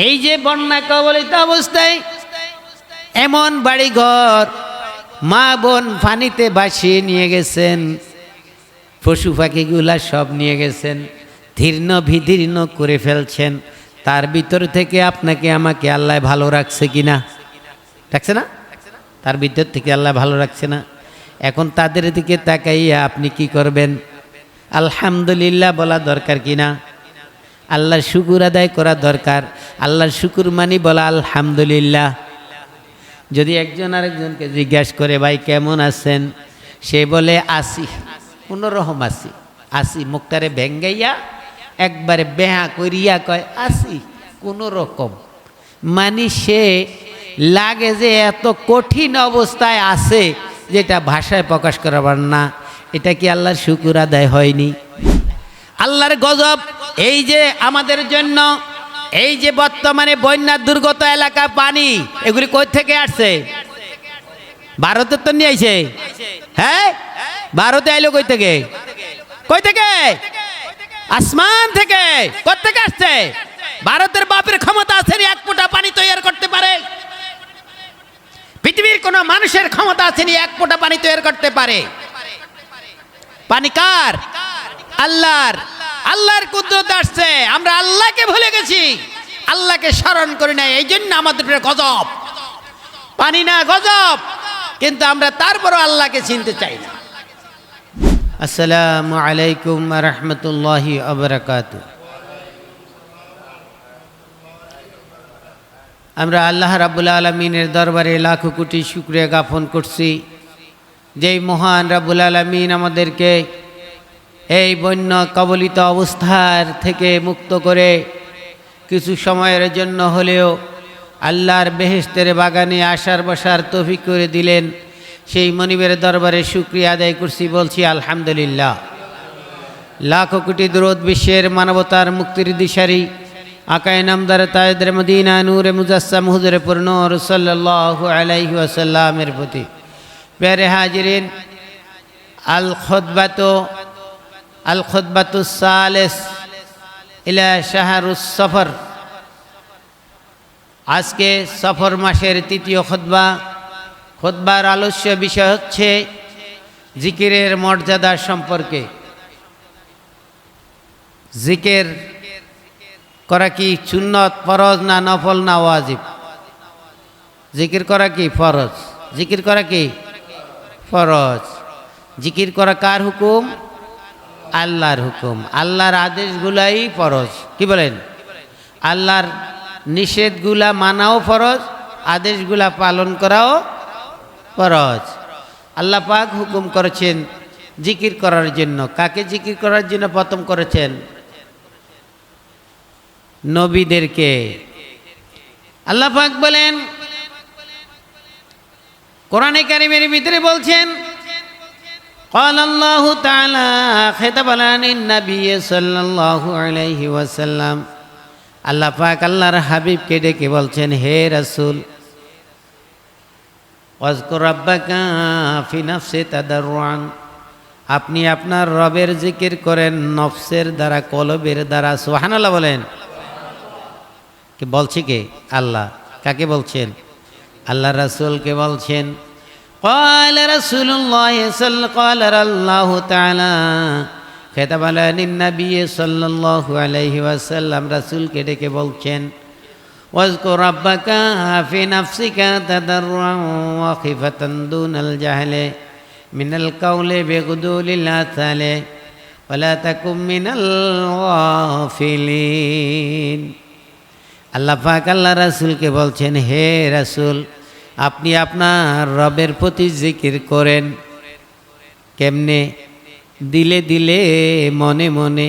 এই যে বন্যা কবলিত অবস্থায় এমন বাড়িঘর মা বোন পানিতে ভাসিয়ে নিয়ে গেছেন, পশু পাখিগুলা সব নিয়ে গেছেন, ধীর্ণ বিদীর্ণ করে ফেলছেন। তার ভিতর থেকে আপনাকে আমাকে আল্লাহ ভালো রাখছে কিনা? রাখছে না? তার ভিতর থেকে আল্লাহ ভালো রাখছে না? এখন তাদের দিকে তাকাইয়া আপনি কি করবেন? আলহামদুলিল্লাহ বলা দরকার কিনা? আল্লাহর শুকুর আদায় করা দরকার। আল্লাহর শুকুর মানি বলা আলহামদুলিল্লাহ। যদি একজন আরেকজনকে জিজ্ঞাসা করে ভাই কেমন আছেন, সে বলে আসি, কোনোরকম আসি, আসি মুখটারে ভেঙ্গাইয়া একবারে বেহা করিয়া কয় আসি কোনো রকম, মানে সে লাগে যে এত কঠিন অবস্থায় আছে যেটা ভাষায় প্রকাশ করাবার না। এটা কি আল্লাহর শুকুর আদায় হয়নি? আল্লাহর গজব এই যে আমাদের জন্য এই যে বর্তমানে বন্যা দুর্গত এলাকা পানি, এগুলি কই থেকে আসছে? ভারতের তো নিয়ে আইছে। হ্যাঁ, ভারতে আইলো কই থেকে? কই থেকে? আসমান থেকে। কই থেকে আসছে? ভারতের বাপের ক্ষমতা আছে এক ফোঁটা পানি তৈরি করতে পারে? পৃথিবীর কোন মানুষের ক্ষমতা আছে এক ফোঁটা পানি তৈরি করতে পারে? পানি কার? আল্লাহর। আল্লাহর কুদরত আসছে, আমরা আল্লাহকে ভুলে গেছি, আল্লাহকে স্মরণ করি না, এই জন্য আমাদের গজব। পানি না গজব, কিন্তু আমরা তারপরও আল্লাহকে চিনতে চাই না। আসসালামু আলাইকুম ওয়া রাহমাতুল্লাহি ওয়া বারাকাতুহু। আমরা আল্লাহ রাব্বুল আলামিনের দরবারে লাখো কোটি শুকরিয়া জ্ঞাপন করছি, যেই মহান রাব্বুল আলামিন আমাদেরকে এই বন্যা কবলিত অবস্থার থেকে মুক্ত করে কিছু সময়ের জন্য হলেও আল্লাহর বেহেশতের বাগানে আসার বসার তৌফিক করে দিলেন। সেই মনিবের দরবারে শুকরিয়া আদায় করছি, বলছি আলহামদুলিল্লাহ। লাখো কোটি দরুদ বিশ্বের মানবতার মুক্তির দিশারি আকায়ে নামদার তাজদার মদিনা নূরে মুজাসসাম হুজুরে পুরনূর সাল্লাল্লাহু আলাইহি ওয়াসাল্লামের প্রতি। প্যারে হাজিরিন, আল খুতবাতুস সালিস ইলা শাহরুস সফর। আজকে সফর মাসের তৃতীয় খুতবা। খুতবার আলোচ্য বিষয় হচ্ছে জিকিরের মর্যাদা সম্পর্কে। জিকির করা কি সুন্নত, ফরজ না নফল না ওয়াজিব? জিকির করা কি ফরজ, জিকির করা কি ফরজ। জিকির করা কার হুকুম? আল্লাহর হুকুম। আল্লাহর আদেশগুলাই ফরজ। কি বলেন? আল্লাহর নিষেধগুলা মানাও ফরজ, আদেশগুলা পালন করাও ফরজ। আল্লাহ পাক হুকুম করেছেন জিকির করার জন্য। কাকে জিকির করার জন্য প্রথম করেছেন? নবীদেরকে। আল্লাহ পাক বলেন কোরআনে কারীমের ভিতরে বলছেন, قال الله تعالى خطابا للنبي صلى الله عليه وسلم। আল্লাহ পাক আল্লাহর হাবিবকে ডেকে বলছেন, হে রাসূল, ওয়াজকুর রাব্বাকা ফি নাফসি তাদাররুআন, আপনি আপনার রবের জিকির করেন নফসের দ্বারা, কলবের দ্বারা। সুবহানাল্লাহ বলেন। কি বলছে কে? আল্লাহ। কাকে বলছেন? আল্লাহ রাসূলকে বলছেন। قال رسول الله قال الله تعالى خطابا للنبي صلى الله عليه وسلم। রাসূলকে ডেকে বলছেন, واذكر ربك في نفسك تضرعا وخيفة دون الجهل من القول بغضو الآثال ولا تكن من الغافلين। আল্লাহ পাক আল্লাহ রাসূলকে বলছেন, হে রাসূল, আপনি আপনার রবের প্রতি জিকির করেন। কেমনে? দিলে দিলে, মনে মনে,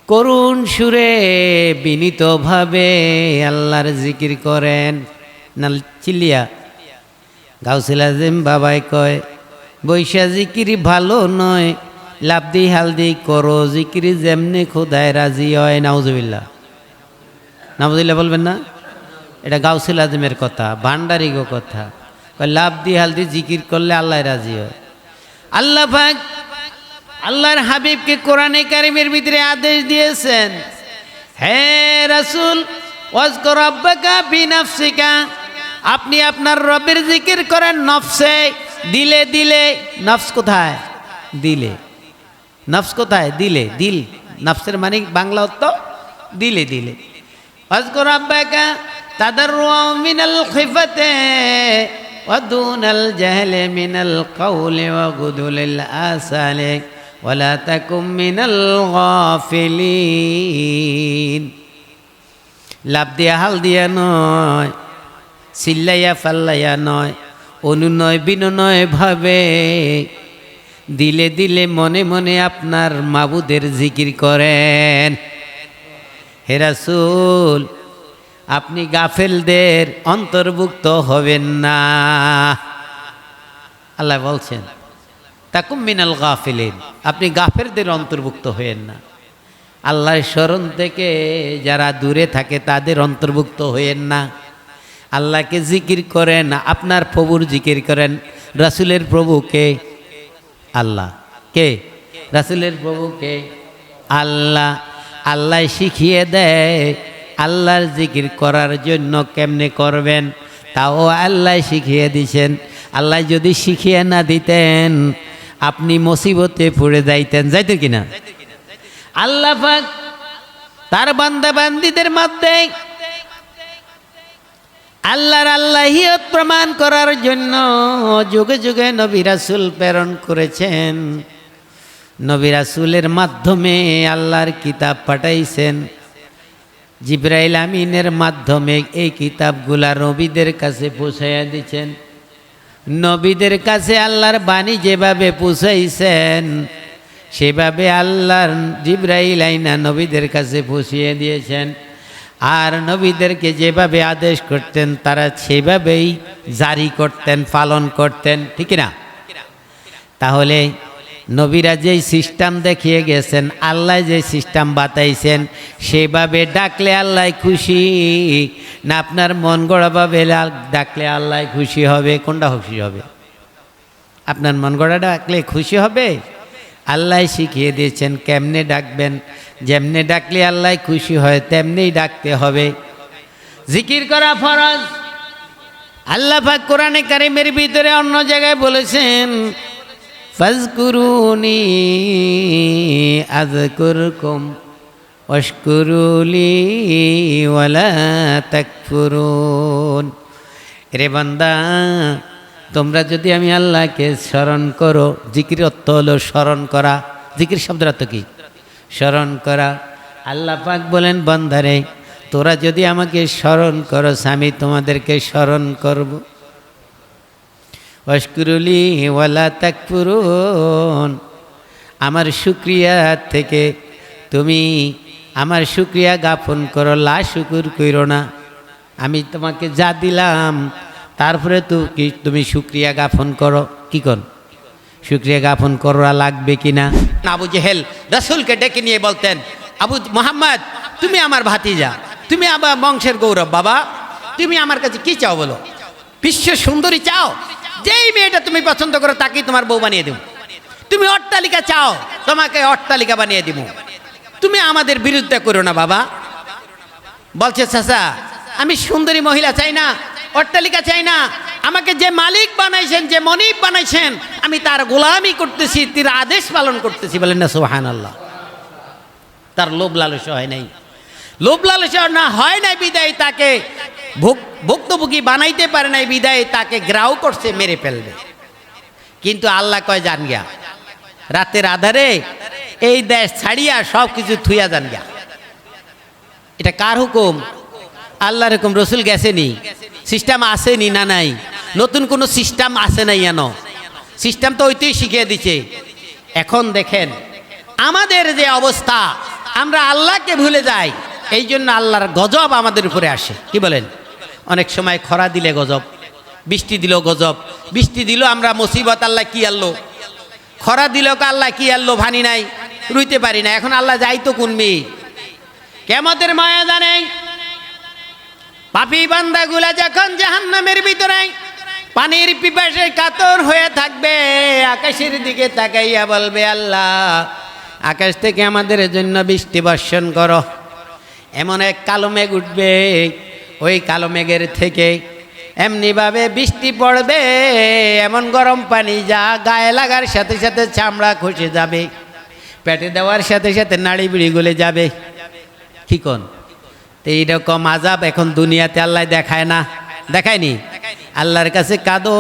করুণ সুরে, বিনীতভাবে আল্লাহর জিকির করেন। না চিল্লিয়া? গাউসুল আজম বাবাই কয়, বৈশা জিকিরি ভালো নয়, লাভদি হালদি করো জিকিরি, যেমনি খোদায় রাজি হয়। নাউজুবিল্লাহ। নাউজুবিল্লাহ বলবেন না? এটা গাউসুল আজমের কথা, ভান্ডারিগো কথা। লাভ দি হালদি জিকির করলে আল্লাহ রাজি হয়। আল্লাহ পাক আল্লাহর হাবিবকে কোরআনে কারীমের ভিতরে আদেশ দিয়েছেন, হে রাসূল, ওয়াজকুর রাব্বাকা বিনাফসিকা, আপনি আপনার রবের জিকির করেন নফসে, দিলে দিলে। নফস কোথায়? দিলে। নফস কোথায়? দিলে। দিল নফসের মানে বাংলা অর্থ দিলে দিলে। ওয়াজকুর রাব্বাকা তাদাররুআ মিনাল খিফাতি ওয়া দুনাল জাহলি মিনাল কাওলি ওয়া গুদুলিল আসালি ওয়া লা তাকুম মিনাল গাফিলিন। লাভ দিয়া হাল দিয়া নয়, চিল্লাইয়া ফাল্লাইয়া নয়, অনুনয় বিনয় ভাবে দিলে দিলে মনে মনে আপনার মাবুদের জিকির করেন। হে রাসূল, আপনি গাফেলদের অন্তর্ভুক্ত হবেন না। আল্লাহ বলছেন তাকুম মিনাল গাফিলিন, আপনি গাফেরদের অন্তর্ভুক্ত হবেন না। আল্লাহর স্মরণ থেকে যারা দূরে থাকে তাদের অন্তর্ভুক্ত হয়েন না। আল্লাহকে জিকির করেন, আপনার প্রভুর জিকির করেন। রাসূলের প্রভুকে আল্লাহ, কে? রাসূলের প্রভুকে আল্লাহ। আল্লাহ শিখিয়ে দেয় আল্লাহর জিকির করার জন্য কেমনে করবেন, তাও আল্লাহ শিখিয়ে দিছেন। আল্লাহ যদি শিখিয়ে না দিতেন আপনি মুসিবতে পড়ে যাইতেন কিনা? আল্লাহ পাক তার বান্দা বান্দীদের মধ্যে আল্লাহর আল্লাহিয়ত প্রমাণ করার জন্য যুগে যুগে নবী রাসূল প্রেরণ করেছেন। নবী রাসূলের মাধ্যমে আল্লাহর কিতাব পাঠাইছেন। জিবরাইল আমিনের মাধ্যমে এই কিতাবগুলা নবীদের কাছে পৌঁছাইয়া দিচ্ছেন। নবীদের কাছে আল্লাহর বাণী যেভাবে পৌঁছাইছেন সেভাবে আল্লাহর জিবরাইল আইনা নবীদের কাছে পৌঁছিয়ে দিয়েছেন। আর নবীদেরকে যেভাবে আদেশ করতেন তারা সেভাবেই জারি করতেন, পালন করতেন, ঠিক না? তাহলে নবীরা যেই সিস্টেম দেখিয়ে গেছেন, আল্লাহ যে সিস্টেম বাতাইছেন সেভাবে ডাকলে আল্লাহ খুশি না আপনার মন গড়াভাবে ডাকলে আল্লাহ খুশি হবে? কোনটা খুশি হবে? আপনার মন গড়া ডাকলে খুশি হবে? আল্লাহ শিখিয়ে দিয়েছেন কেমনে ডাকবেন। যেমনে ডাকলে আল্লাহ খুশি হয় তেমনিই ডাকতে হবে। জিকির করা ফরজ। আল্লাহ পাক কোরআনে কারীমের ভিতরে অন্য জায়গায় বলেছেন ফাজকুরুনি আযকুরকুম ওয়াশকুরুলি ওয়ালা তাকফুরুন। রে বান্দা, তোমরা যদি আমি আল্লাহকে স্মরণ করো, জিকির অর্থ হলো স্মরণ করা। জিকির শব্দের অর্থ কি? স্মরণ করা। আল্লাহ পাক বলেন বান্দারে তোরা যদি আমাকে স্মরণ করো আমি তোমাদেরকে স্মরণ করব। ওয়াশকুরুলি ওয়ালা তাকফুরুন, আমার শুকরিয়া থেকে তুমি আমার শুকরিয়া জ্ঞাপন করো, লা শুকুর কইরো না। আমি তোমাকে যা দিলাম তারপরে তুমি শুকরিয়া জ্ঞাপন করো। কি কর? শুকরিয়া জ্ঞাপন করা লাগবে কিনা? আবু জেহেল রাসূলকে ডেকে নিয়ে বলতেন, আবু মুহাম্মদ তুমি আমার ভাতিজা, তুমি আমার বংশের গৌরব, বাবা তুমি আমার কাছে কি চাও বলো? বিশ্ব সুন্দরী চাও? যেই মেয়েটা তুমি পছন্দ করো তাকেই তোমার বউ বানিয়ে দেব। তুমি অট্টালিকা চাও, তোমাকে অট্টালিকা বানিয়ে দিব। তুমি আমাদের বিরুদ্ধে করো না বাবা। বলছে চাচা আমি সুন্দরী মহিলা চাই না, অট্টালিকা চাই না, আমাকে যে মালিক বানাইছেন, যে মনিব বানাইছেন আমি তার গোলামি করতেছি, তার আদেশ পালন করতেছি। বলেন না সুবহানাল্লাহ। তার লোভ লালসা হয় নাই। লোভ লালসা না হয় নাই বিদায় তাকে ভুক্তভোগী বানাইতে পারে নাই, বিদায় তাকে গ্রাও করছে, মেরে ফেলবে। কিন্তু আল্লাহ কয় জান গিয়া রাতের আধারে এই দেশ ছাড়িয়া সব কিছু থুইয়া যান গিয়া। এটা কার হুকুম? আল্লাহর হুকুম। রসুল গেছেনি? সিস্টেম আসেনি না নাই? নতুন কোনো সিস্টেম আসে নাই? এন সিস্টেম তো ওইটাই শিখিয়ে দিচ্ছে। এখন দেখেন আমাদের যে অবস্থা, আমরা আল্লাহকে ভুলে যাই, এই জন্য আল্লাহর গজব আমাদের উপরে আসে। কি বলেন? অনেক সময় খরা দিলে গজব, বৃষ্টি দিল গজব, বৃষ্টি দিল আমরা মুসিবত, আল্লাহ কি আনলো? খরা দিল আল্লাহ কি আনলো? ভানি নাই, রুইতে পারি না। এখন আল্লাহ যাইতো কোনমি? কিয়ামতের ময়দানে পাপী বান্দাগুলা যখন জাহান্নামের ভিতরে পানির পিপাসায় কাতর হয়ে থাকবে, আকাশের দিকে তাকাইয়া বলবে আল্লাহ আকাশ থেকে আমাদের জন্য বৃষ্টি বর্ষণ করো। এমন এক কালো মেঘ উঠবে, ওই কালো মেঘের থেকে এমনিভাবে বৃষ্টি পড়বে, এমন গরম পানি যা গায়ে লাগার সাথে সাথে চামড়া খসে যাবে, পেটে দেওয়ার সাথে সাথে নাড়ি বিড়ি গলে যাবে। কি কোন? তো এইরকম আযাব এখন দুনিয়াতে আল্লাহ দেখায় না, দেখায়নি? আল্লাহর কাছে কাঁদো।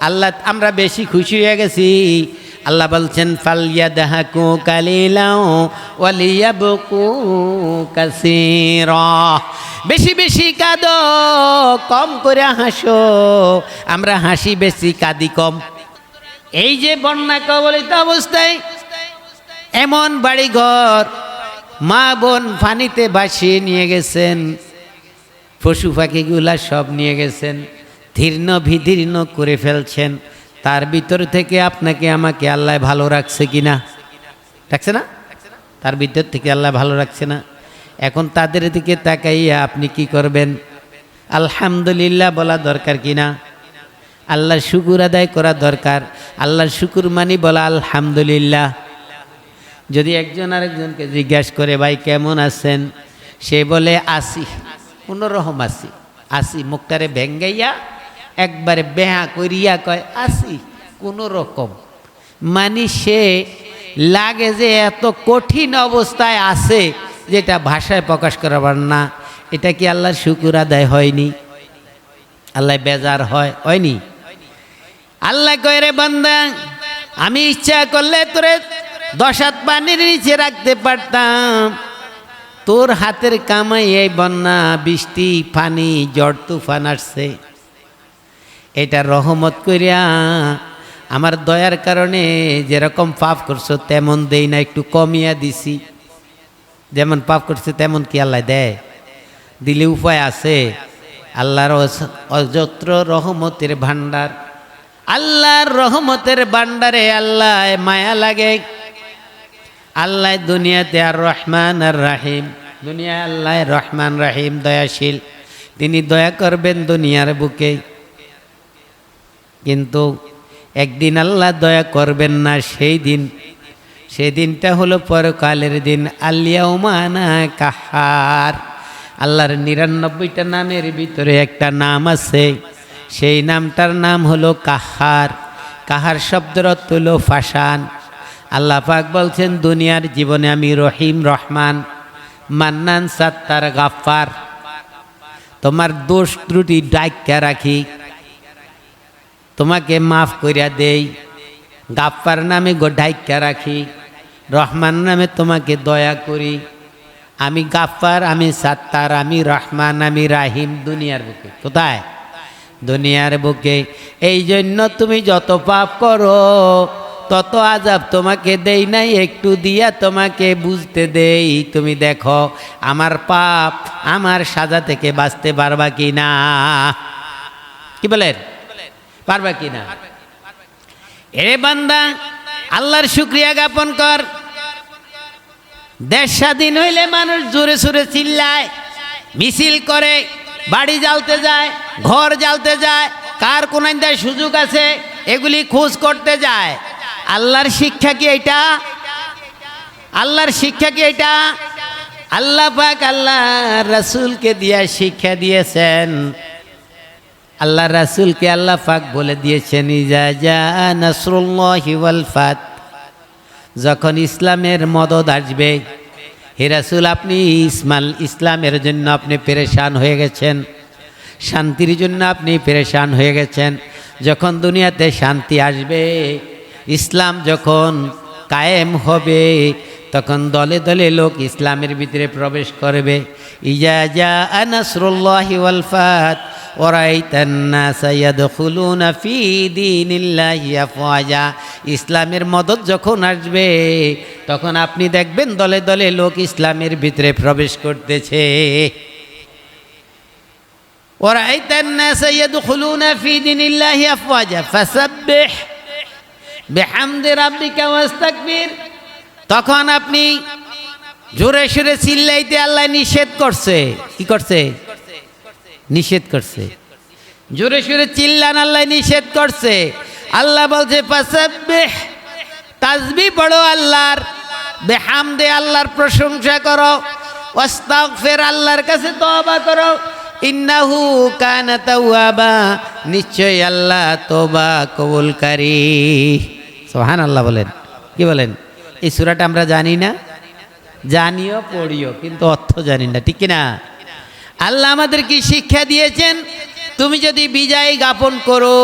আল্লাহ, আমরা বেশি খুশি হয়ে গেছি। আল্লাহ বলছেন ফালইয়াদহাকু কালিলাও ওয়ালিয়াবকু কাসীরা। বেশি বেশি কাঁদো, কম করে হাসো। আমরা হাসি বেশি, কাঁদি কম। এই যে বন্যা কবলিত অবস্থায় এমন বাড়িঘর, মা বোন পানিতে ভাসিয়ে নিয়ে গেছেন, পশু পাখিগুলা সব নিয়ে গেছেন, ধীর্ণ বিদীর্ণ করে ফেলছেন। তার ভিতর থেকে আপনাকে আমাকে আল্লাহ ভালো রাখছে কিনা? রাখছে না? তার ভিতর থেকে আল্লাহ ভালো রাখছে না? এখন তাদের দিকে তাকাইয়া আপনি কি করবেন? আলহামদুলিল্লাহ বলা দরকার কিনা? আল্লাহর শুকুর আদায় করা দরকার। আল্লাহর শুকুর মানি বলা আলহামদুলিল্লাহ। যদি একজন আরেকজনকে জিজ্ঞাসা করে ভাই কেমন আছেন, সে বলে আসি, কোনোরকম আসি, আসি, মুখটারে ভেঙ্গাইয়া একবারে বেহা করিয়া কয় আসি কোনো রকম, মানে সে লাগে যে এত কঠিন অবস্থায় আছে যেটা ভাষায় প্রকাশ করাবার না। এটা কি আল্লাহর শুকুর আদায় হয়নি? আল্লাহ বেজার হয়নি? আল্লাহ কয় রে বান্দা, আমি ইচ্ছা করলে তোরে 10 হাত পানির নিচে রাখতে পারতাম। তোর হাতের কামাই এই বন্যা, বৃষ্টি, পানি, ঝড় তুফান আসছে, এটা রহমত করিয়া আমার দয়ার কারণে যেরকম পাপ করছো তেমন দেই না, একটু কমিয়া দিছি। যেমন পাপ করছে তেমন কি আল্লাহ দেয়? দিলে উপায় আছে? আল্লাহর অযত্র রহমতের ভান্ডার, আল্লাহর রহমতের ভান্ডারে আল্লাহ মায়া লাগে। আল্লাহ দুনিয়াতে আর রহমান আর রাহিম, দুনিয়া আল্লাহ রহমান রাহিম, দয়াশীল, তিনি দয়া করবেন দুনিয়ার বুকে। কিন্তু একদিন আল্লাহ দয়া করবেন না, সেই দিনটা হলো পরকালের দিন। আল-ইয়াউমা আনা কাহার। আল্লাহর 99টা নামের ভিতরে একটা নাম আছে, সেই নামটার নাম হলো কাহার। কাহার শব্দের অর্থ হলো ফাসান। আল্লাহ পাক বলছেন দুনিয়ার জীবনে আমি রহিম, রহমান, মান্নান, সাত্তার, গাফফার, তোমার দোষ ত্রুটি ডাইক্কা রাখি, তোমাকে মাফ করিয়া দেই। গাফফার নামে ডাইক্কা রাখি, রহমান নামে তোমাকে দয়া করি। আমি গাফফার, আমি সাত্তার, আমি রহমান, আমি রাহিম দুনিয়ার বুকে। কোথায়? দুনিয়ার বুকে। এই জন্য তুমি যত পাপ করো তত আযাব তোমাকে দেই নাই, একটু দিয়া তোমাকে বুঝতে দেই। তুমি দেখো আমার পাপ, আমার সাজা থেকে বাঁচতে পারবা কি না? কি বলেন? পারবা কি না? এ বান্দা, আল্লাহর শুকরিয়া জ্ঞাপন কর। দেশ স্বাধীন হইলে মানুষ জোরে সোরে চিল্লায়, মিছিল করে, বাড়ি জ্বালতে যায়, ঘর জ্বালতে যায়, কার কোনায় দেয় সুযোগ আছে এগুলি খোঁজ করতে যায়। আল্লাহর শিক্ষা কি এটা? আল্লাহর শিক্ষা কি এটা? আল্লাহ পাক আল্লাহ রাসূলকে দিয়া শিক্ষা দিয়েছেন। আল্লাহ রাসূলকে আল্লাহ পাক বলে দিয়েছেন ইজা জা নাসরুল্লাহি ওয়াল ফাত, যখন ইসলামের মদদ আসবে। হে রাসূল, আপনি ইসলামের জন্য আপনি পেরেশান হয়ে গেছেন, শান্তির জন্য আপনি পেরেশান হয়ে গেছেন। যখন দুনিয়াতে শান্তি আসবে, ইসলাম যখন কায়েম হবে, তখন দলে দলে লোক ইসলামের ভিতরে প্রবেশ করবে। ইজা জা নাসরুল্লাহি ওয়াল ফাত ওয়ারাইতান নাসা ইয়াদখুলুনা ফি দীনিল্লাহি আফওয়াজা, ইসলামের মদদ যখন আসবে তখন আপনি দেখবেন দলে দলে লোক ইসলামের ভিতরে প্রবেশ করতেছে। ওয়ারাইতান নাসা ইয়াদখুলুনা ফি দীনিল্লাহি আফওয়াজা ফাসাব্বিহ বিহামদি রাব্বিকা ওয়াস্তাগফির, তখন আপনি জোরে সোরে চিল্লাইতে আল্লাহ নিষেধ করছে। কি করছে? নিষেধ করছে। জোরে সোরে চিল্লান আল্লাহ নিষেধ করছে। আল্লাহ বলছে ফাসাব্বিহ, তাসবিহ পড়ো আল্লাহর, বিহামদে আল্লাহর প্রশংসা করো, ওয়াস্তাগফির, আল্লাহর কাছে তওবা করো, ইন্নাহু কানা তাওয়াবা, নিশ্চয়ই আল্লাহ তওবা কবুলকারী। সুবহানাল্লাহ বলেন। কি বলেন? এই সূরাটা আমরা জানি না, জানিও পড়িও, কিন্তু অর্থ জানি না, ঠিক কি না? আল্লাহ আমাদের কি শিক্ষা দিয়েছেন? তুমি যদি বিজয় জ্ঞাপন করো,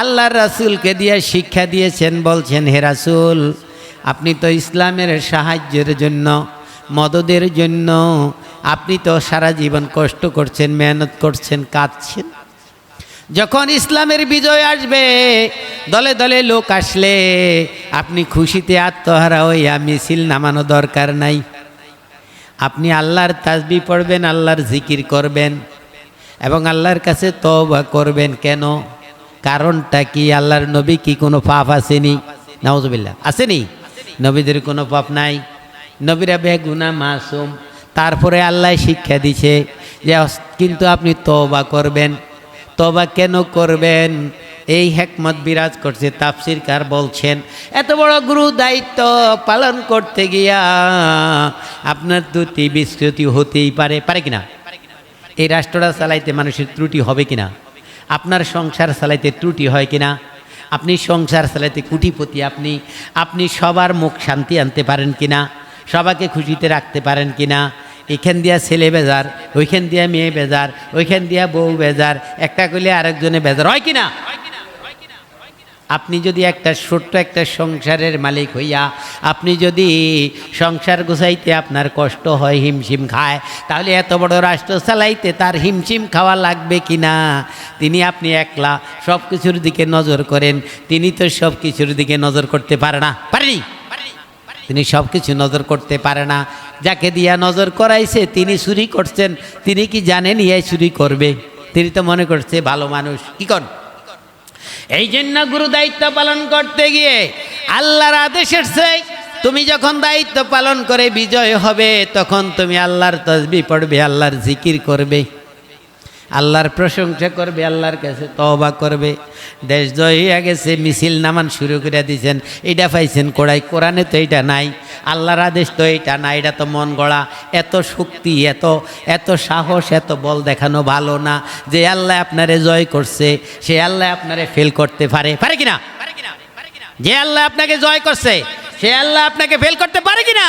আল্লাহর রাসূলকে দিয়ে শিক্ষা দিয়েছেন, বলছেন হে রাসূল, আপনি তো ইসলামের সাহায্যের জন্য, মদদের জন্য আপনি তো সারা জীবন কষ্ট করছেন, মেহনত করছেন, কাঁদছেন। যখন ইসলামের বিজয় আসবে, দলে দলে লোক আসলে আপনি খুশিতে আত্মহারা হইয়া মিছিল নামানো দরকার নাই। আপনি আল্লাহর তাসবিহ পড়বেন, আল্লাহর জিকির করবেন এবং আল্লাহর কাছে তওবা করবেন। কেন? কারণটা কি? আল্লাহর নবী কি কোনো পাপ আসেনি? নাউজুবিল্লাহ, আসেনি? নবীদের কোনো পাপ নাই, নবীরা বেগুনাহ মাসুম। তারপরে আল্লাহ শিক্ষা দিছে যে কিন্তু আপনি তওবা করবেন। তওবা কেন করবেন? এই হিকমত বিরাজ করছে। তাফসীরকার বলছেন, এত বড় গুরু দায়িত্ব পালন করতে গিয়া আপনার ত্রুটি বিচ্যুতি হতেই পারে, পারে কিনা? এই রাষ্ট্রটা চালাইতে মানুষের ত্রুটি হবে কিনা? আপনার সংসার চালাইতে ত্রুটি হয় কিনা? আপনি সংসার চালাইতে কুটিপতি, আপনি সবার মুখ শান্তি আনতে পারেন কিনা? সবাইকে খুশিতে রাখতে পারেন কিনা? এখান দিয়া ছেলে বেজার, ওইখান দিয়া মেয়ে বেজার, ওইখান দিয়া বউ বেজার, একটা করলে আরেকজনে বেজার হয় কিনা? আপনি যদি একটা ছোট্ট একটা সংসারের মালিক হইয়া আপনি যদি সংসার গুছাইতে আপনার কষ্ট হয়, হিমশিম খায়, তাহলে এত বড় রাষ্ট্র চালাইতে তার হিমশিম খাওয়া লাগবে কিনা? আপনি একলা সব কিছুর দিকে নজর করেন, তিনি তো সব কিছুর দিকে নজর করতে পারে না, পারেনি? তিনি সব কিছু নজর করতে পারে না। যাকে দিয়া নজর করাইছে তিনি চুরি করছেন, তিনি কি জানেন ইয়ে চুরি করবে? তিনি তো মনে করছে ভালো মানুষ। কি কর? এই জন্য গুরু দায়িত্ব পালন করতে গিয়ে আল্লাহর আদেশ এসেছে, তুমি যখন দায়িত্ব পালন করে বিজয় হবে, তখন তুমি আল্লাহর তাসবিহ পড়বে, আল্লাহর জিকির করবে, আল্লাহর প্রশংসা করবে, আল্লাহর কাছে তওবা করবে। দেশ জয় হয়ে গেছে, মিছিল নামান শুরু করে দিয়েছেন, এটা পাইছেন কোড়াই, কোরআনে তো এটা নাই, আল্লাহর আদেশ তো এটা না, এটা তো মন গড়া। এত শক্তি, এত সাহস, এত বল দেখানো ভালো না। যে আল্লাহ আপনারে জয় করছে, সে আল্লাহ আপনারে ফেল করতে পারে, পারে কিনা? যে আল্লাহ আপনাকে জয় করছে, সে আল্লাহ আপনাকে ফেল করতে পারে কিনা?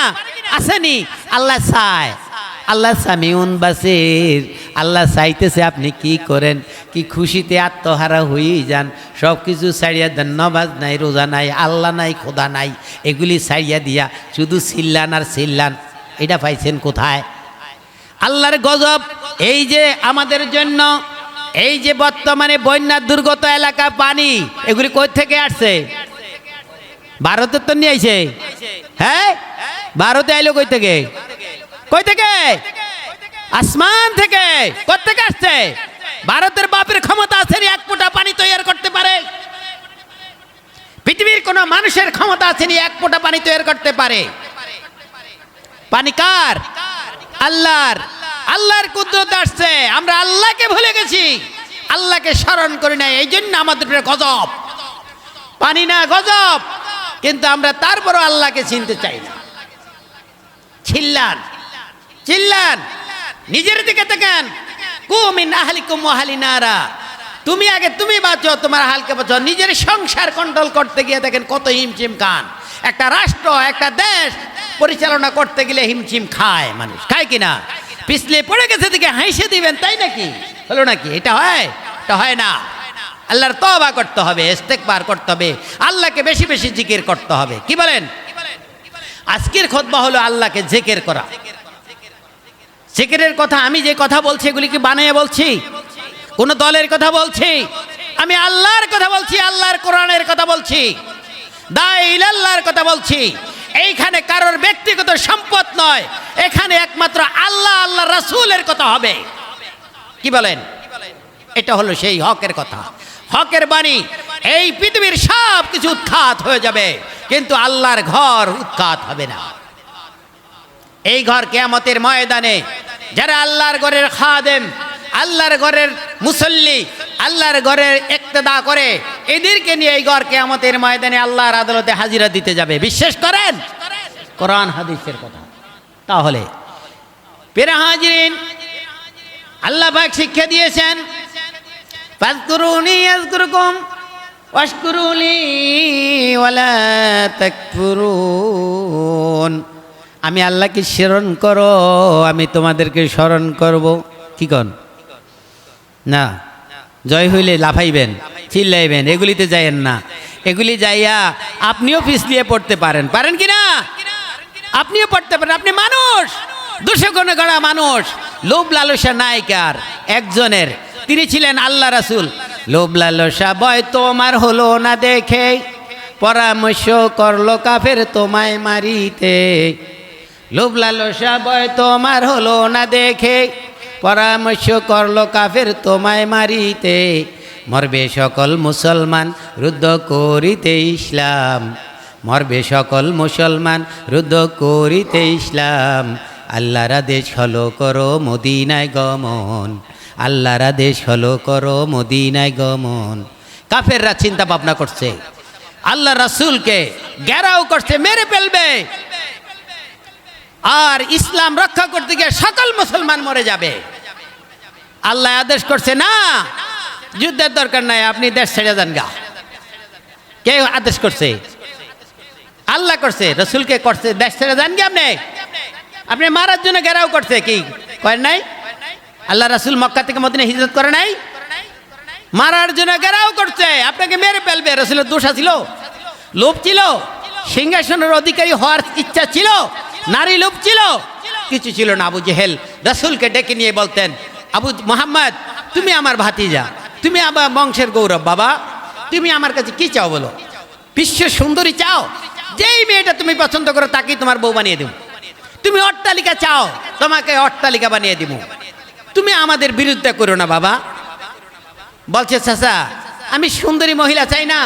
আসেনি? আল্লাহ চায়, আল্লাহ সামিউন বাসির, আল্লাহ চাইতেছে আপনি কি করেন, কি খুশিতে আত্মহারা হয়েই যান, সব কিছু ছাড়িয়া দেন। নামাজ নাই, রোজা নাই, আল্লাহ নাই, খোদা নাই, এগুলি ছাড়িয়া দিয়া শুধু চিল্লান আর চিল্লান। এটা পাইছেন কোথায়? আল্লাহর গজব। এই যে আমাদের জন্য এই যে বর্তমানে বন্যা দুর্গত এলাকা পানি, এগুলি কই থেকে আসছে? ভারতের তো নিয়ে আইছে। হ্যাঁ, ভারতে আইলো কই থেকে? কই থেকে? আসমান থেকে। কোথা থেকে আসছে? ভারতের বাপের ক্ষমতা আছে এক ফোঁটা পানি তৈরি করতে পারে? পৃথিবীর কোন মানুষের ক্ষমতা আছে এক ফোঁটা পানি তৈরি করতে পারে? পানি কার? আল্লাহর। আল্লাহর কুদরত আসছে, আমরা আল্লাহকে ভুলে গেছি, আল্লাহকে স্মরণ করি না, এই জন্য আমাদের গজব। পানি না গজব, কিন্তু আমরা তারপরও আল্লাহকে চিনতে চাই না। চিল্লান চিল্লান, নিজের দিকে তাকান। কুমিন আহলিকুম ওয়া আহলিনারা, তুমি আগে তুমি বাঁচো, তোমার হালকে বাঁচো। নিজের সংসার কন্ট্রোল করতে গিয়ে দেখেন কত হিমশিম খান। একটা রাষ্ট্র, একটা দেশ পরিচালনা করতে গেলে হিমশিম খায় মানুষ, খায় কিনা? পিছলে পড়ে গেছে দিকে হাসে দিবেন, তাই নাকি? হলো নাকি? এটা হয়? এটা হয় না। আল্লাহর তওবা করতে হবে, ইস্তেগফার করতে হবে, আল্লাহকে বেশি বেশি জিকির করতে হবে। কি বলেন? আজকের খুতবা হলো আল্লাহকে জিকির করা। জিকিরের কথা, আমি যে কথা বলছি এগুলি কি বানিয়ে বলছি? কোন দলের কথা বলছি? আমি আল্লাহর কথা বলছি, আল্লাহর কোরআনের কথা বলছি, দাঈ ইলাল্লাহর কথা বলছি। এইখানে কারোর ব্যক্তিগত সম্পদ নয়, এখানে একমাত্র আল্লাহ, আল্লাহ রাসূলের কথা হবে। কি বলেন? এটা হলো সেই হকের কথা, হকের বাণী। এই পৃথিবীর সব কিছু উৎখাত হয়ে যাবে, কিন্তু আল্লাহর ঘর উৎখাত হবে না। এই ঘর কিয়ামতের ময়দানে যারা আল্লাহর ঘরের খাদেম, আল্লাহর ঘরের মুসল্লি, আল্লাহর ঘরের ইক্তেদা করে, এদেরকে নিয়ে এই ঘর কিয়ামতের ময়দানে আল্লাহর আদালতে হাজিরা দিতে যাবে। বিশ্বাস করেন? কোরআন হাদিসের কথা। তাহলে প্রিয় হাজিরিন, আল্লাহ পাক শিক্ষা দিয়েছেন, ফাযকুরুনি আযকুরকুম ওয়াশকুরুলি ওয়ালা তাকফুরুন। আমি আল্লাহকে স্মরণ করো, আমি তোমাদেরকে স্মরণ করব। কি কন না, জয় হইলে লাফাইবেন, চিল্লাইবেন, এগুলিতে যাইয়েন না। এগুলি যাইয়া আপনিও পিছলিয়ে পড়তে পারেন, পারেন কি না? আপনিও পড়তে পারেন। আপনি মানুষ, দুশো গুণে গড়া মানুষ। লোভ লালসা নায়িকার একজনের, তিনি ছিলেন আল্লাহ রাসূল। লোভ লালসা ভয় তোমার হলো না দেখে, পরামর্শ করলো কাফের তোমায় মারিতে। লোভ লালসা ভয় তোমার হলো না দেখে, পরামর্শ করলো কাফের তোমায় মারিতে। মরবে সকল মুসলমান রুদ্ধ করিতে ইসলাম, মরবে সকল মুসলমান রুদ্ধ করিতে ইসলাম। আল্লাহর আদেশ হলো করো মদিনায় গমন, আল্লাহর আদেশ হলো করো মদিনায় গমন। কাফেররা চিন্তা ভাবনা করছে, আল্লাহ রাসূলকে ঘেরাও করছে, মেরে ফেলবে। আর ইসলাম রক্ষা করতে গিয়ে সকল মুসলমান মরে যাবে। আল্লাহ আদেশ করছে, না, যুদ্ধের দরকার নাই, আপনি দেশ ছেড়ে যান গা। কে আদেশ করছে? আল্লাহ করছে, রাসূলকে করছে, দেশ ছেড়ে যান গে। আপনি মারার জন্য ঘেরাও করছে, কি করেন নাই? আল্লাহ রাসূল মক্কা থেকে মদিনা হিজরত করে নাই? মারার জন্য ঘেরাও করছে, আপনাকে মেরে ফেলবে। রাসূলের দোষ ছিল, লোভ ছিল, সিংহাসনের অধিকারী হওয়ার ইচ্ছা ছিল, নারী লোভ ছিল, কিছু ছিল না। আবু জেহেল রাসূলকে ডেকে নিয়ে বলতেন, আবু মুহাম্মদ, তুমি আমার ভাতিজা, তুমি আমার বংশের গৌরব, বাবা, তুমি আমার কাছে কি চাও বলো? বিশ্ব সুন্দরী চাও? যেই মেয়েটা তুমি পছন্দ করো তাকেই তোমার বউ বানিয়ে দেব। তুমি অট্টালিকা চাও, তোমাকে অট্টালিকা বানিয়ে দিব। তুমি আমাদের বিরুদ্ধে করো না বাবা। বলছে, চাচা, আমি সুন্দরী মহিলা চাই না,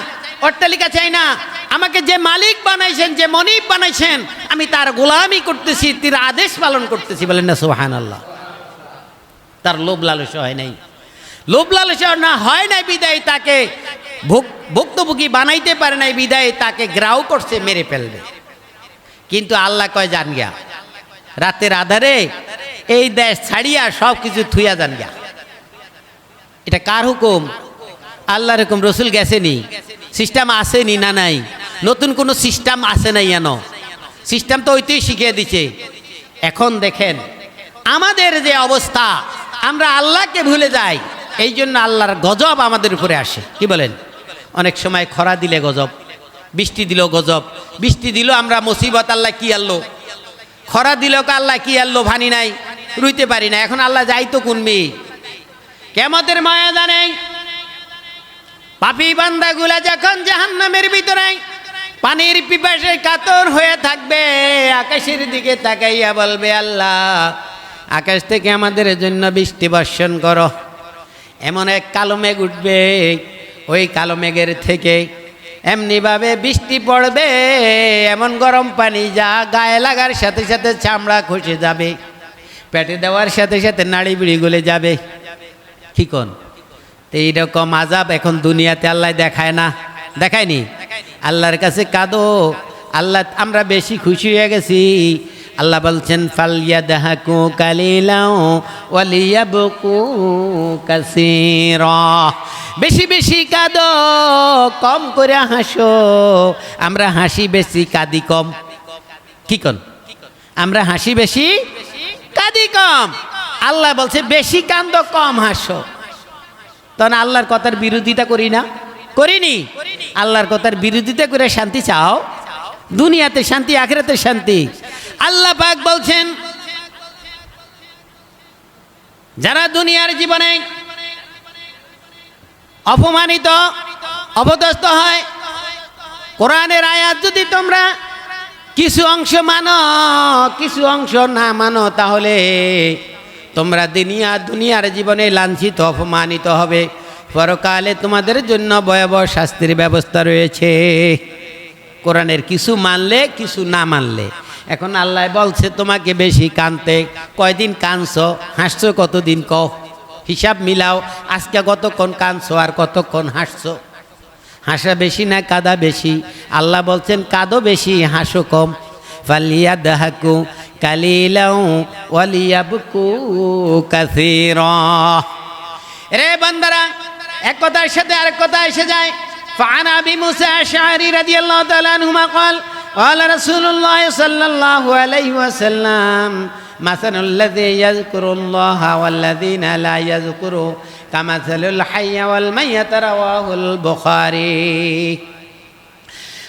অট্টালিকা চাই না, আমাকে যে মালিক বানাইছেন, যে মনিব বানাইছেন, আমি তার গোলামি করতেছি, তার আদেশ পালন করতেছি। বলেন না সুবহানাল্লাহ। তার লোভ লালসা হয় নাই, লোভ লালসা না হয় নাই বিদায় তাকে ভুক্তভোগী বানাইতে পারে নাই, বিদায় তাকে গ্রাও করছে, মেরে ফেলবে। কিন্তু আল্লাহ কয়, জান গিয়া, রাতের আধারে এই দেশ ছাড়িয়া সব কিছু থুইয়া যান গিয়া। এটা কার হুকুম? আল্লাহর হুকুম। রসুল গেছেনি, সিস্টেম আসেনি না নাই? নতুন কোনো সিস্টেম আসে নাই, এন সিস্টেম তো ওইতেই শিখিয়ে দিছে। এখন দেখেন আমাদের যে অবস্থা, আমরা আল্লাহকে ভুলে যাই, এই জন্য আল্লাহর গজব আমাদের উপরে আসে। কি বলেন? অনেক সময় খরা দিলে গজব, বৃষ্টি দিল গজব, বৃষ্টি দিল আমরা মুসিবত, আল্লাহ কি আনলো? খরা দিল আল্লাহ কি আনলো? ভানি নাই, রুইতে পারি না। এখন আল্লাহ যাইতো কোনমি? কিয়ামতের ময়দানে পাপী বান্দাগুলা যখন জাহান্নামের ভিতরে পানির পিপাসায় কাতর হয়ে থাকবে, আকাশের দিকে তাকাইয়া বলবে, আল্লাহ, আকাশ থেকে আমাদের জন্য বৃষ্টি বর্ষণ করো। এমন এক কালো মেঘ উঠবে, ওই কালো মেঘের থেকে এমনিভাবে বৃষ্টি পড়বে, এমন গরম পানি যা গায়ে লাগার সাথে সাথে চামড়া খসে যাবে, পেটে দেওয়ার সাথে সাথে নাড়ি বিড়ি গলে যাবে। কি কোন? এইরকম আযাব এখন দুনিয়াতে আল্লাহ দেখায় না, দেখায়নি? আল্লাহর কাছে কাঁদো। আল্লাহ, আমরা বেশি খুশি হয়ে গেছি। আল্লাহ বলছেন, ফালইয়াদহাকু কালিলাও ওয়ালিয়াবকু কাসীরা। বেশি বেশি কাঁদো, কম করে হাসো। আমরা হাসি বেশি, কাঁদি কম। কি কোন? আমরা হাসি বেশি, কাঁদি কম। আল্লাহ বলছে, বেশি কান্দো, কম হাসো। তখন আল্লাহর কথার বিরোধিতা করি না? করিনি? আল্লাহর কথার বিরোধিতা করে শান্তি চাও? দুনিয়াতে শান্তি, আখিরাতে শান্তি। আল্লাহ পাক বলছেন, যারা দুনিয়ার জীবনে অপমানিত, অপদস্থ হয়, কোরআনের আয়াত যদি তোমরা কিছু অংশ মানো, কিছু অংশ না মানো, তাহলে তোমরা দুনিয়ার জীবনে লাঞ্ছিত, অপমানিত হবে। পরকালে তোমাদের জন্য ভয়াবহ শাস্তির ব্যবস্থা রয়েছে। কোরআনের কিছু মানলে, কিছু না মানলে। এখন আল্লাহ বলছে, তোমাকে বেশি কানতে। কয়দিন কানছো? হাসছো কতদিন? কও, হিসাব মিলাও। আজকে কতক্ষণ কানছো আর কতক্ষণ হাসছো? হাসা বেশি না কাদা বেশি? আল্লাহ বলছেন, কাদো বেশি, হাসো কম। ফালিয়াদহাকু কালিলাও ওয়ালিয়াবকু কাসীরা। রে বান্দারা, এক কথার সাথে আরেক কথা এসে যায়। فعن أبي موسى الأشعري رضي الله تعالى عنهما قال قال رسول الله صلى الله عليه وسلم مثل الذي يذكر الله والذين لا يذكروا كمثل الحي والميت رواه البخاري।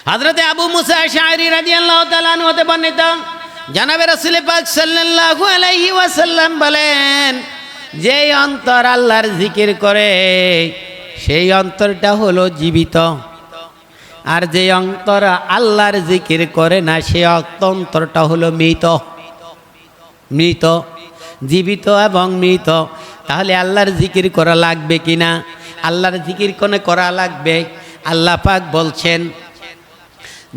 হযরত আবু মুসা আশআরী রাদিয়াল্লাহু তাআলা আনহু হতে বর্ণিত, জনাবে রাসূল পাক সাল্লাল্লাহু আলাইহি ওয়াসাল্লাম বলেন, যে অন্তর আল্লাহর জিকির করে সেই অন্তরটা হলো জীবিত, আর যে অন্তর আল্লাহর জিকির করে না সেই অন্তরটা হলো মৃত। মৃত, জীবিত এবং মৃত। তাহলে আল্লাহর জিকির করা লাগবে কিনা? আল্লাহর জিকির কোনে করা লাগবে? আল্লাহ পাক বলছেন,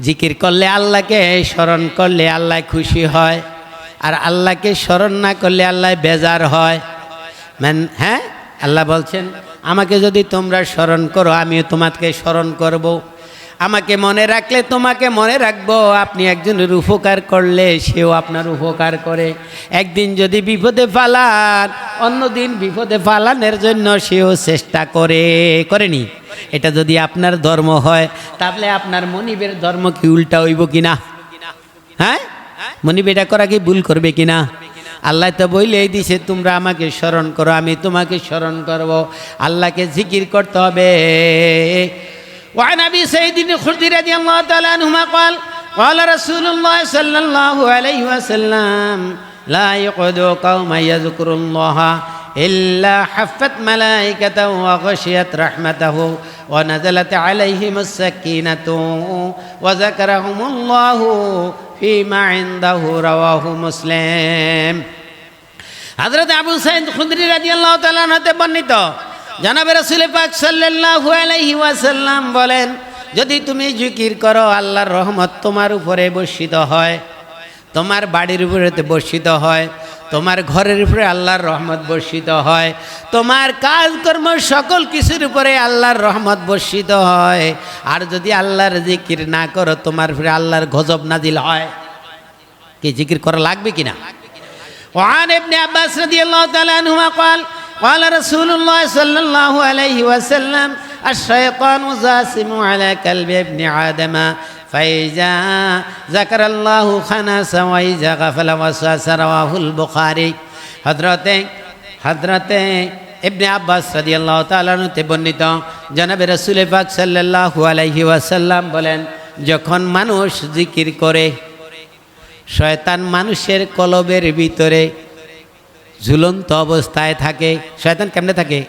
জিকির করলে, আল্লাহকে স্মরণ করলে আল্লাহ খুশি হয়, আর আল্লাহকে স্মরণ না করলে আল্লাহ বেজার হয়। হ্যাঁ, আল্লাহ বলছেন, আমাকে যদি তোমরা স্মরণ করো আমিও তোমাকে স্মরণ করব, আমাকে মনে রাখলে তোমাকে মনে রাখবো। আপনি একজনের উপকার করলে সেও আপনার উপকার করে। একদিন যদি বিপদে ফালান, অন্যদিন বিপদে ফালানোর জন্য সেও চেষ্টা করেনি। এটা যদি আপনার ধর্ম হয়, তাহলে আপনার মনিবের ধর্ম কি উল্টা হইব কিনা? হ্যাঁ, মনিব এটা করা কি ভুল করবে কিনা? আল্লাহ তো বইলেই দিছে, তোমরা আমাকে স্মরণ করো আমি তোমাকে স্মরণ করব। আল্লাহকে জিকির করতে হবে। وعن أبي سعيد الخدري رضي الله تعالى عنهما قال قال رسول الله صلى الله عليه وسلم لا يقعد قوم يذكر الله إلا حفت ملائكته وغشيت رحمته ونزلت عليهم السكينة وذكرهم الله فيما عنده رواه مسلم। হযরত আবু সাঈদ খুদরি রাদিয়াল্লাহু তাআলা হতে বর্ণিত, জনাবে রাসূল পাক সাল্লাল্লাহু আলাইহি ওয়াসাল্লাম বলেন, যদি তুমি জিকির করো আল্লাহর রহমত তোমার উপরে বর্ষিত হয়, তোমার বাড়ির উপরে বর্ষিত হয়, তোমার ঘরের উপরে আল্লাহর রহমত বর্ষিত হয়, তোমার কাজকর্ম সকল কিছুর উপরে আল্লাহর রহমত বর্ষিত হয়। আর যদি আল্লাহর জিকির না করো তোমার উপরে আল্লাহর গজব নাজিল হয়। কি জিকির করা লাগবে কিনা? وعن ابن عباس رضي الله تعالى عنهما قال قال رسول الله صلى الله عليه وسلم الشيطان جاسم على قلب ابن آدم فإذا ذكر الله خنس وإذا غفل وسوس رواه البخاري। হযরতে ইবনে আব্বাস রাদিয়াল্লাহু তাআলা তে বর্ণিত, জনাবে রাসূল পাক সাল্লাল্লাহু আলাইহি ওয়াসাল্লাম বলেন, যখন মানুষ জিকির করে শয়তান মানুষের কলবের ভিতরে ঝুলন্ত অবস্থায় থাকে। শয়তান কেমনে থাকে?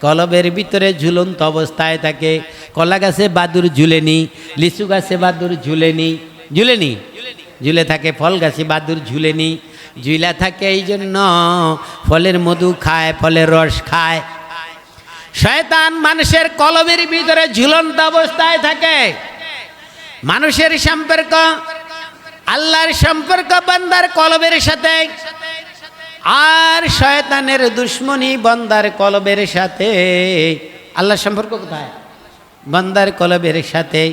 কলবের ভিতরে ঝুলন্ত অবস্থায় থাকে। কলা গাছে বাদুর ঝুলেনি, লিচু গাছে বাদুর ঝুলেনি, ঝুলে থাকে। ফল গাছে বাদুর ঝুলেনি, ঝুলা থাকে। এই জন্য ফলের মধু খায়, ফলের রস খায়। শয়তান মানুষের কলবের ভিতরে ঝুলন্ত অবস্থায় থাকে। মানুষের সম্পর্ক, আল্লাহর সম্পর্ক বান্দার কলবের সাথে, আর শয়তানের দুশ্মনী বান্দার কলবের সাথে। আল্লাহর সম্পর্ক কোথায়? বান্দার কলবের সাথে,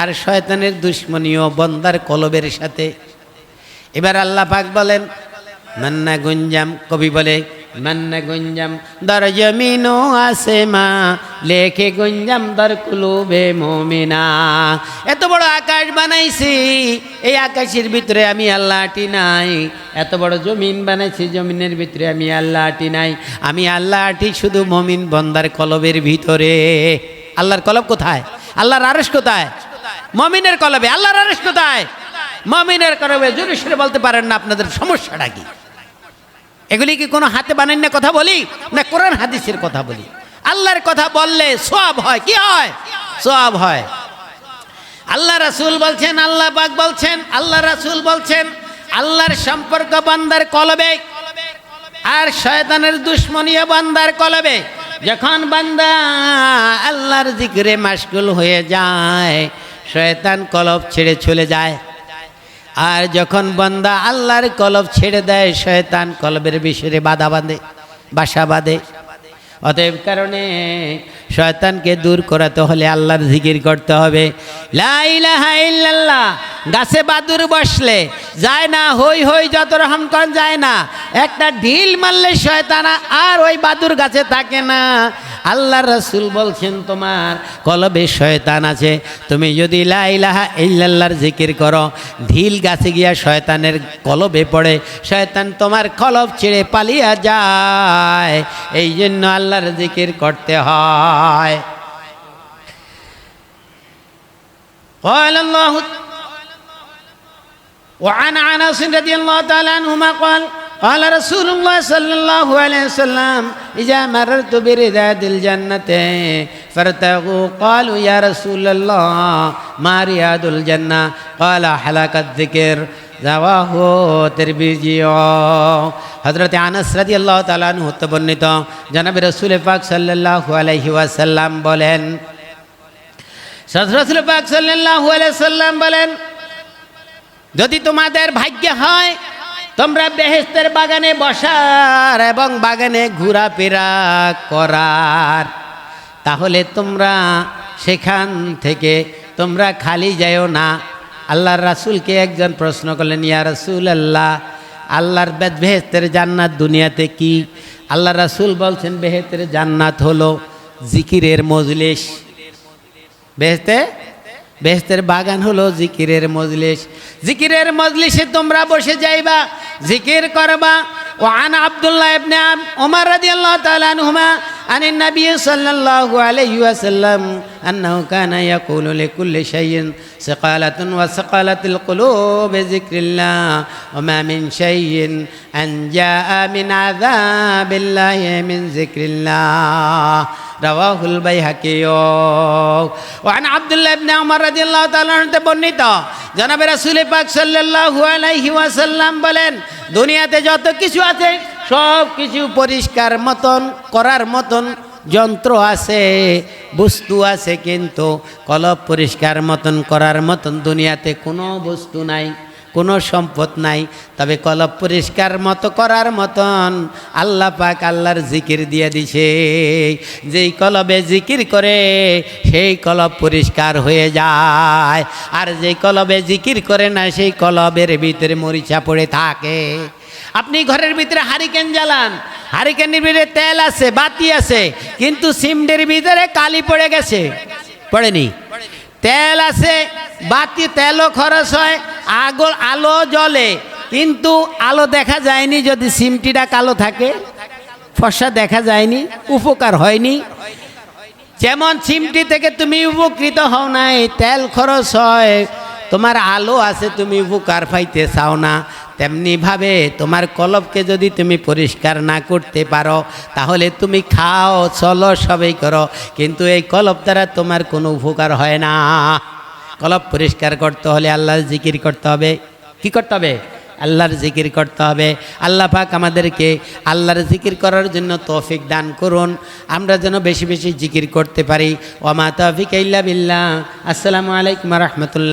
আর শয়তানের দুশ্মনীও বান্দার কলবের সাথে। এবার আল্লাহ পাক বলেন, মান্না গুঞ্জাম, কবি বলে মান্না গুঞ্জাম দর জমিন ও আসেমা লেখে গুঞ্জাম দর কুলুবে মুমিনা। এত বড় আকাশ বানাইছি, এই আকাশের ভিতরে আমি আল্লাহ আটি নাই। এত বড় জমিন বানাইছি, জমিনের ভিতরে আমি আল্লাহ আটি নাই। আমি আল্লাহ আটি শুধু মুমিন বান্দার কলবের ভিতরে। আল্লাহর কলব কোথায়? আল্লাহর আরশ কোথায়? মুমিনের কলবে। আল্লাহর আরশ কোথায়? মুমিনের কলবে। জোরে সরে বলতে পারেন না, আপনাদের সমস্যাটা কি? এগুলি কি কোনো হাতে বানাই না কথা বলি, না কোরআন হাদিসের কথা বলি? আল্লাহর কথা বললে সওয়াব হয়। কি হয়? সওয়াব হয়। আল্লাহ রাসূল বলছেন, আল্লাহ পাক বলছেন, আল্লাহ রাসূল বলছেন, আল্লাহর সম্পর্ক বান্দার কলবে, আর শয়তানের দুশমনী বান্দার কলবে। যখন বান্দা আল্লাহর জিকিরে মাশগুল হয়ে যায়, শয়তান কলব ছেড়ে চলে যায়। আর যখন বান্দা আল্লাহর কলব ছেড়ে দেয়, শয়তান কলবের বিষয়ে বাধা বাঁধে, বাসা বাঁধে। অতএব কারণে শয়তানকে দূর করাতে হলে আল্লাহর জিকির করতে হবে। লা ইলাহা ইল্লাল্লাহ। গাছে বাদুর বসলে যায় না, হই হই যত রকম কন যায় না, একটা ঢিল মারলে শয়তান আর ওই বাদুর গাছে থাকে না। আল্লাহর রাসূল বলছেন তোমার কলবে শয়তান আছে, তুমি যদি লা ইলাহা ইল্লাল্লাহর জিকির করো, ঢিল গাছে গিয়া শয়তানের কলবে পড়ে, শয়তান তোমার কলব ছেড়ে পালিয়ে যায়। এই জন্য আল্লাহর জিকির করতে হয়। قال الله وعن انس رضي الله تعالى عنهما قال قال رسول الله صلى الله عليه وسلم اذا مررت برياض الجنه فارتقوا قالوا يا رسول الله ما رياض الجنه قال حلقة الذكر رواه তিরমিজি। হযরত আনাস রাদিয়াল্লাহু তাআলা আনহু হতে বর্ণিত জনাবে রাসূল পাক সাল্লাল্লাহু আলাইহি ওয়াসাল্লাম বলেন, রাসূল পাক সাল্লাল্লাহু আলাইহি ওয়াসাল্লাম বলেন, যদি তোমাদের ভাগ্য হয় তোমরা বেহেশতের বাগানে বসার এবং বাগানে ঘোরাফেরা করার, তাহলে তোমরা সেখান থেকে তোমরা খালি যাও না। আল্লাহর রাসূলকে একজন প্রশ্ন করলেন, ইয়া রাসূলুল্লাহ, আল্লাহর বেহেশতের জান্নাত দুনিয়াতে কি? আল্লাহর রাসূল বলছেন, বেহেশতের জান্নাত হলো জিকিরের মজলিস। বেহেশতের বাগান হলো জিকিরের মজলিস। জিকিরের মজলিসে তোমরা বসে যাইবা, জিকির করবা। وعن عبد الله بن عمر رضي الله تعالى عنهما عن النبي صلى الله عليه وسلم أنه كان يقول لكل شيء سقالة وسقالة القلوب ذكر الله وما من شيء أن جاء من عذاب الله من ذكر الله رواه البيهقي। وعن عبد الله بن عمر رضي الله تعالى عنه বর্ণিত জনাব রাসূল পাক সাল্লাল্লাহু আলাইহি ওয়াসাল্লাম বলেন, দুনিয়াতে যত কিছু আছে সব কিছু পরিষ্কার মতন করার মতন যন্ত্র আছে, বস্তু আছে, কিন্তু কলব পরিষ্কার মতন করার মতন দুনিয়াতে কোনো বস্তু নাই, কোনো সম্পদ নাই। তবে কলব পরিষ্কার মতো করার মতন আল্লাহ পাক আল্লাহর জিকির দিয়ে দিছে। যেই কলবে জিকির করে সেই কলব পরিষ্কার হয়ে যায়, আর যেই কলবে জিকির করে না সেই কলবের ভিতরে মরিচা পড়ে থাকে। আপনি ঘরের ভিতরে হারিকেন জ্বালান, হারিকেনের ভিতরে তেল আছে, বাতি আছে, কিন্তু সিমটের ভিতরে কালি পড়ে গেছে, পড়েনি? তেল আছে, বাতি, তেলও খরচ হয়, আলো জ্বলে, কিন্তু আলো দেখা যায়নি। যদি সিমটিটা কালো থাকে, ফর্সা দেখা যায়নি, উপকার হয়নি। যেমন সিমটি থেকে তুমি উপকৃত হও নাই, তেল খরচ হয়, তোমার আলো আছে, তুমি উপকার পাইতে চাও না, তেমনিভাবে তোমার কলবকে যদি তুমি পরিষ্কার না করতে পারো, তাহলে তুমি খাও, চলো, সবই করো, কিন্তু এই কলব দ্বারা তোমার কোনো উপকার হয় না। কলব পরিষ্কার করতে হলে আল্লাহর জিকির করতে হবে। কি করতে হবে? আল্লাহর জিকির করতে হবে। আল্লাহ পাক আমাদেরকে আল্লাহর জিকির করার জন্য তৌফিক দান করুন, আমরা যেন বেশি বেশি জিকির করতে পারি। ওয়া মা তাওফিক ইল্লা বিল্লাহ। আসসালামু আলাইকুম ওয়া রাহমাতুল্লাহ।